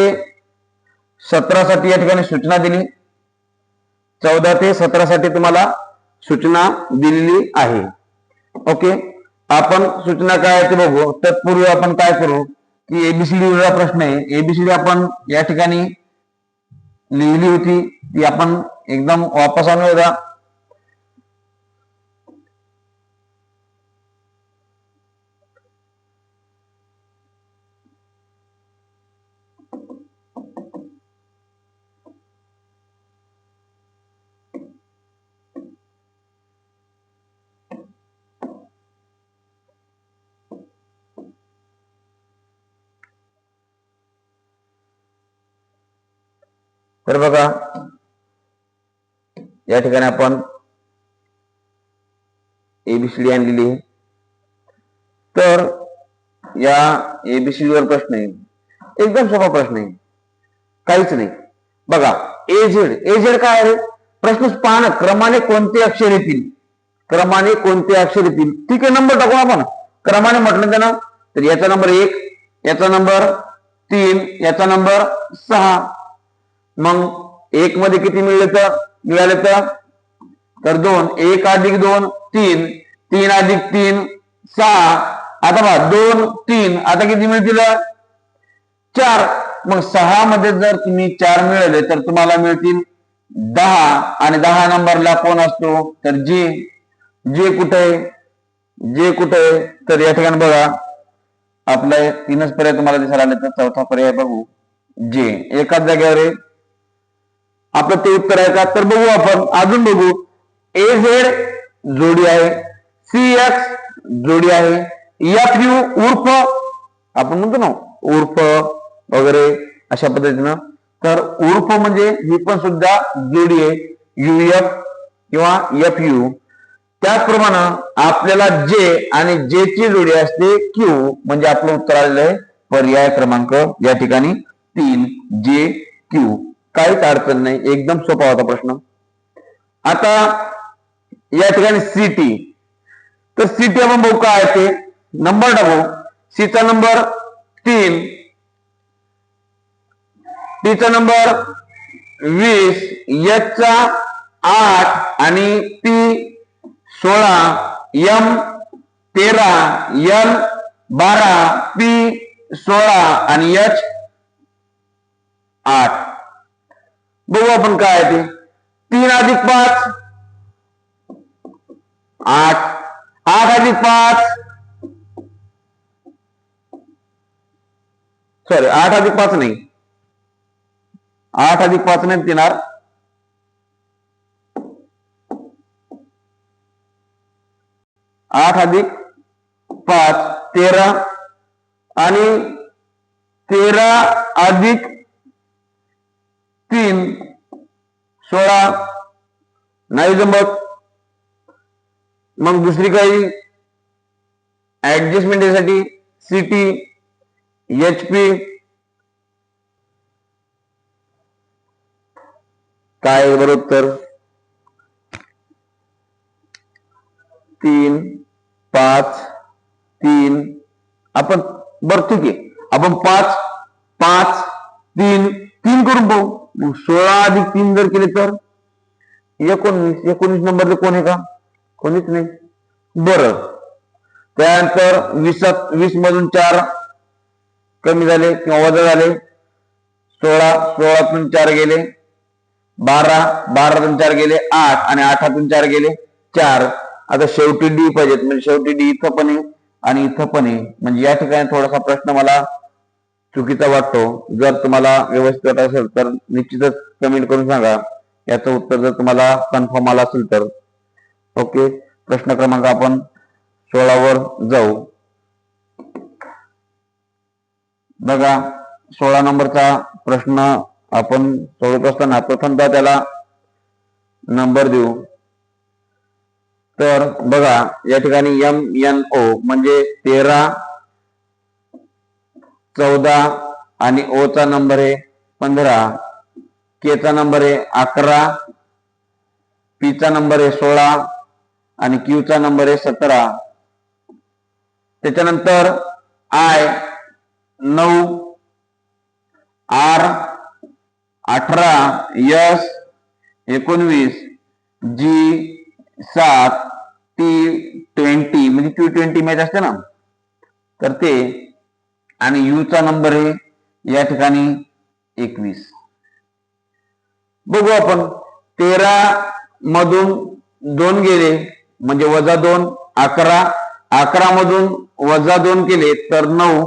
17 साठी या ठिकाणी सूचना दिली. 14 ते 17 साठी तुम्हाला सूचना दिलेली आहे. ओके, आपण सूचना काय ते बघू. तत्पूर्वी आपण काय करू की एबीसीडी प्रश्न आहे, एबीसीडी आपण या ठिकाणी लिहिली होती, ती आपण एकदम वापस आणूया. तर बघा, या ठिकाणी आपण एबीसीडी आणलेली आहे. तर या एबीसीडी वर प्रश्न आहे, एकदम सोपा प्रश्न आहे, काहीच नाही. बघा, एझेड काय आहे? प्रश्न पाहणं, क्रमाने कोणते अक्षर येतील, क्रमाने कोणते अक्षर येतील. ठीक आहे, नंबर टाकू आपण. क्रमाने म्हटलं त्यानं, तर याचा नंबर 1, याचा नंबर 3, याचा नंबर 6. मग 1 मध्ये किती मिळाले तर 2. 1 अधिक 2 3, 3 अधिक 3 6. आता बघा 2 3, आता किती मिळतील? 4. मग 6 मध्ये जर तुम्ही 4 मिळवले तर तुम्हाला मिळतील 10. आणि 10 नंबरला कोण असतो तर जे कुठे तर या ठिकाणी बघा, आपले 3च पर्याय तुम्हाला दिसायला आले. तर चौथा पर्याय बघू, जे एकाच जागेवर आहे. आपलं ते उत्तर आहे का? तर बघू आपण, अजून बघू. एझेड जोडी आहे, CX जोडी आहे, FU उर्फ आपण म्हणतो ना उर्फ वगैरे अशा पद्धतीनं. तर उर्फ म्हणजे ही पण सुद्धा जोडी आहे, UF किंवा FU. त्याचप्रमाणे आपल्याला जे आणि जे ची जोडी असते Q, म्हणजे आपलं उत्तर आलेलं आहे पर्याय क्रमांक या ठिकाणी 3, JQ. काहीच अडचण नाही, एकदम सोपा होता प्रश्न. आता या ठिकाणी सीटी, तर सीटी आपण बघू काय ते नंबर टाकू. सीचा नंबर 3, टीचा नंबर 20, Hचा 8 आणि P 16, M 13, L 12, P 16 आणि H 8. बघू आपण काय ते. 3 अधिक 5 8, 8 अधिक 5 सॉरी 8 अधिक 5 नाही, 8 अधिक 5 नाही देणार. 8 अधिक 5 13 आणि 13 अधिक 3 16 नाही जमत. मग दुसरी काही ऍडजस्टमेंट यासाठी सीटी HP काय बरोबर. 3 5 3 आपण बरं ठीक आहे आपण 5 5 3 3 करून पाहू. 16 अधिक 3 जर केले तर 19 नंबरचे कोण आहे का? कोणीच नाही. बरं त्यानंतर 20 मधून 4 कमी झाले किंवा वजा झाले. 16 4 गेले 12 4 गेले 8 आणि 8 4 गेले 4. आता शेवटी डी पाहिजेत म्हणजे शेवटी डी इथं पण आहे आणि इथं पण आहे. म्हणजे या ठिकाणी थोडासा प्रश्न मला चुकीचा वाटतो. जर तुम्हाला व्यवस्थित वाटत असेल तर निश्चितच कमेंट करून सांगा. याचं उत्तर जर तुम्हाला कन्फर्म आलं असेल तर. ओके प्रश्न क्रमांक आपण 16 वर जाऊ. बघा 16 नंबरचा प्रश्न आपण सोडवत असताना प्रथमतः त्याला नंबर देऊ. तर बघा या ठिकाणी MNO म्हणजे 13 14 आणि O चा नंबर आहे 15, K चा नंबर आहे 11, P चा नंबर आहे 16 आणि Q चा नंबर आहे 17. त्याच्यानंतर I 9, R 18, S 19, G 7, T 20 म्हणजे T20 मॅच असते ना तर ते आणि U चा नंबर आहे या ठिकाणी 21. बघू आपण 13 मधून 2 गेले म्हणजे वजा 2 11, 11 मधून वजा 2 केले तर 9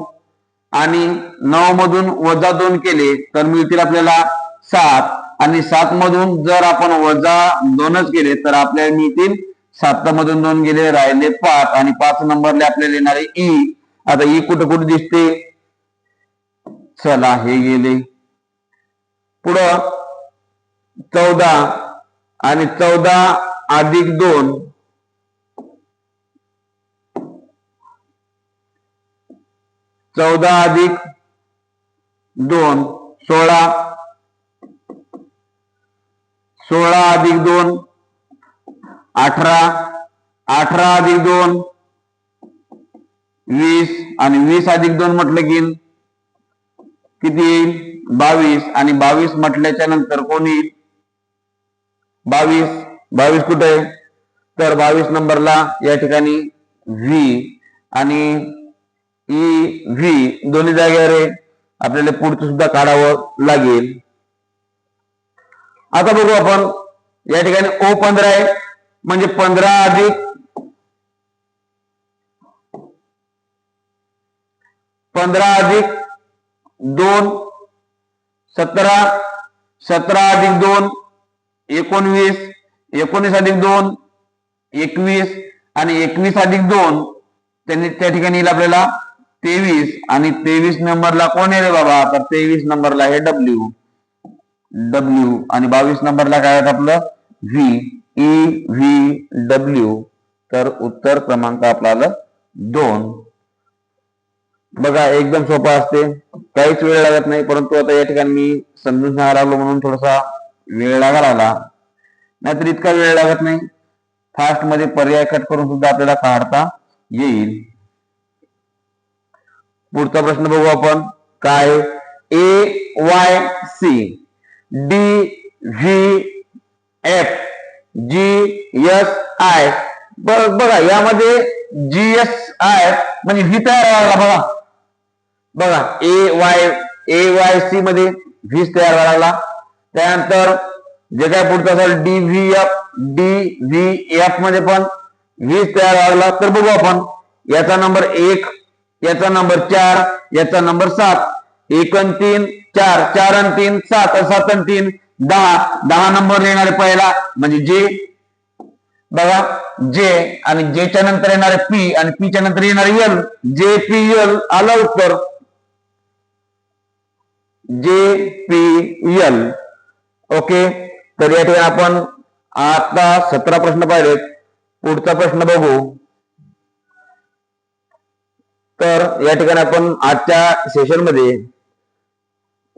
आणि 9 मधून वजा 2 केले तर मिळतील आपल्याला 7 आणि 7 मधून जर आपण वजा 2च केले तर आपल्याला मिळतील 7 मधून 2 गेले राहिले 5 आणि 5 नंबरला आपल्याला येणारे E. आता E कुठे कुठे दिसते? चला हे गेले पुढं 14 आणि 14 अधिक 2 14 अधिक 2 16, 16 अधिक 2 18, 18 अधिक 2 20 आणि 20 अधिक 2 म्हटलं की किती येईल 22 आणि 22 म्हटल्याच्या नंतर कोण येईल 22 कुठे आहे तर 22 नंबरला या ठिकाणी V आणि EV दोन्ही जागेवर आहे. आपल्याला पुढचं सुद्धा काढावं लागेल. आता बघू आपण या ठिकाणी O15 आहे म्हणजे 15 अधिक 2 17, 17 अधिक 2 19, 19 अधिक 2 21 आणि 21 अधिक 2 त्या ठिकाणी येईल आपल्याला 23 आणि 23 नंबरला कोण आहे रे बाबा तर 23 नंबरला आहे W आणि 22 नंबरला काय आहे आपलं V EVW. तर उत्तर क्रमांक आपल्याला 2. बघा एकदम सोपा असते काहीच वेळ लागत नाही. परंतु आता या ठिकाणी मी समजून सांगायला लागलो म्हणून थोडासा वेळ लागायला नाहीतर इतका वेळ लागत नाही. फास्ट मध्ये पर्याय कट करून सुद्धा आपल्याला काढता येईल. पुढचा प्रश्न बघू आपण काय AYC DVF GSI. बघा यामध्ये GSI म्हणजे व्ही तयार व्हायला बघा AYC मध्ये व्ही तयार व्हायला. त्यानंतर जे काय पुढचं असेल DVF मध्ये पण व्ही तयार व्हायला. तर बघू आपण याचा नंबर 1 याचा नंबर 4 याचा नंबर 7 1 आणि 3 4 4 आणि 3 7 7 आणि 3 10 नंबर येणारे पहिला म्हणजे जे बघा जे आणि जे च्या नंतर येणारे पी आणि पी च्या नंतर येणारे एल JPL आलं उत्तर JPL. ओके तर या ठिकाणी आपण आता 17 प्रश्न पाहिलेत. पुढचा प्रश्न बघू. तर या ठिकाणी आपण आजच्या सेशन मध्ये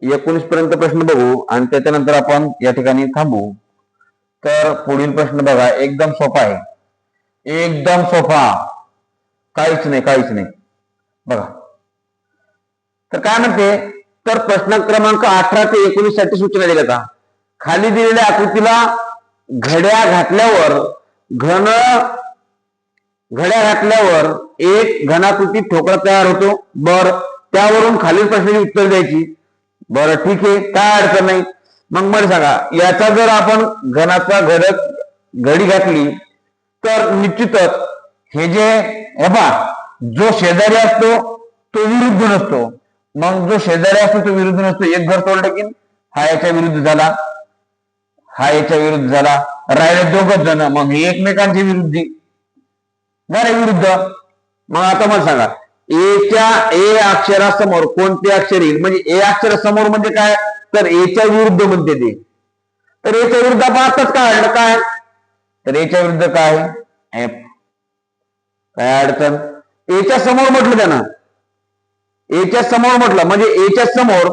19 पर्यंत प्रश्न बघू आणि त्याच्यानंतर आपण या ठिकाणी थांबू. तर पुढील प्रश्न बघा एकदम सोपा आहे. एकदम सोपा, काहीच नाही काहीच नाही. बघा तर काय म्हणते, तर प्रश्न क्रमांक 18 ते 19 साठी सूचना दिल्या का, खाली दिलेल्या आकृतीला घड्या घातल्यावर एक घनाकृती ठोकळा तयार होतो. बर, त्यावरून खालील प्रश्नाची उत्तर द्यायची. बरं ठीक आहे, काय अडचण नाही. मग मला सांगा, याचा जर आपण घनाचा घडी घातली तर निश्चितच हे जे जो शेजारी असतो तो विरुद्ध नसतो. मग जो शेजारी असतो तो विरुद्ध नसतो. एक घर तोडलं की हा याच्या विरुद्ध झाला, हा याच्या विरुद्ध झाला, राहिले दोघच जण, मग हे एकमेकांचे विरुद्धी झाले विरुद्ध. मग आता मला सांगा, ए अक्षरासमोर कोणते अक्षर येईल, म्हणजे ए अक्षरासमोर म्हणजे काय, तर एच्या विरुद्ध म्हणते ते. तर एच्या विरुद्ध आपण आताच काय, तर एच्या विरुद्ध काय, एफ. काय अडचण, एच्या समोर म्हटलं त्यांना, एच्या समोर म्हटलं म्हणजे एच्या समोर,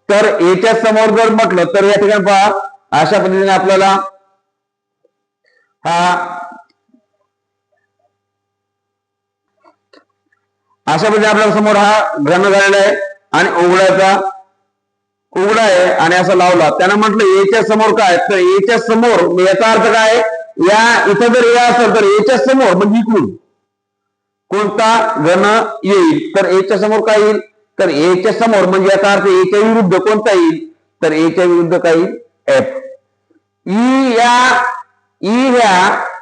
तर एच्या समोर जर म्हटलं तर या ठिकाणी पहा, अशा पद्धतीने आपल्याला अशा पद्धतीने आपल्याला समोर हा घन झालेला आहे आणि उघडा आहे आणि असं लावला. त्यांना म्हटलं एच्या समोर काय, तर एच्या समोर याचा अर्थ काय, या इथं जर या असेल तर एच्या समोर म्हणजे इकडून कोणता घन येईल, तर एच्या समोर काय येईल, तर एच्या समोर म्हणजे याचा अर्थ एच्या विरुद्ध कोणता येईल, तर एच्या विरुद्ध काय येईल, एफ. ई ह्या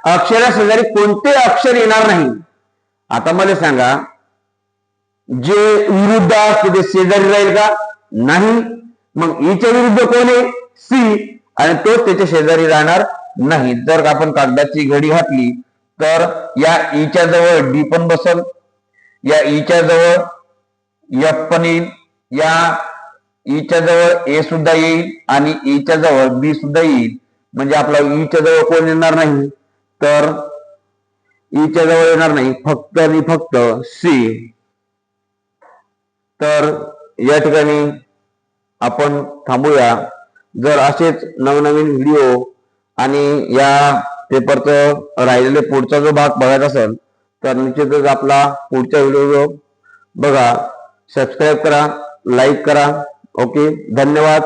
अक्षरा शेजारी कोणते अक्षर येणार नाही. आता मला सांगा, जे विरुद्ध असते ते शेजारी राहील का, नाही. मग ईच्या विरुद्ध कोण आहे, सी, आणि तो त्याच्या शेजारी राहणार नाही. जर आपण कागदाची घडी घातली तर या ईच्या जवळ डी पण बसल, या ईच्या जवळ एफ पण येईल, या ईच्या जवळ ए सुद्धा येईल आणि ईच्या जवळ बी सुद्धा येईल. म्हणजे आपला ईच्या जवळ कोण येणार नाही, तर ईच्या जवळ येणार नाही फक्त आणि फक्त सी. तर या ठिकाणी आपण थांबूया. जर असेच नवनवीन व्हिडिओ आणि या पेपरचं राहिलेले पुढचा जो भाग बघायचा असेल तर निश्चितच आपला पुढचा व्हिडिओ बघा, सबस्क्राईब करा, लाईक करा. ओके, धन्यवाद.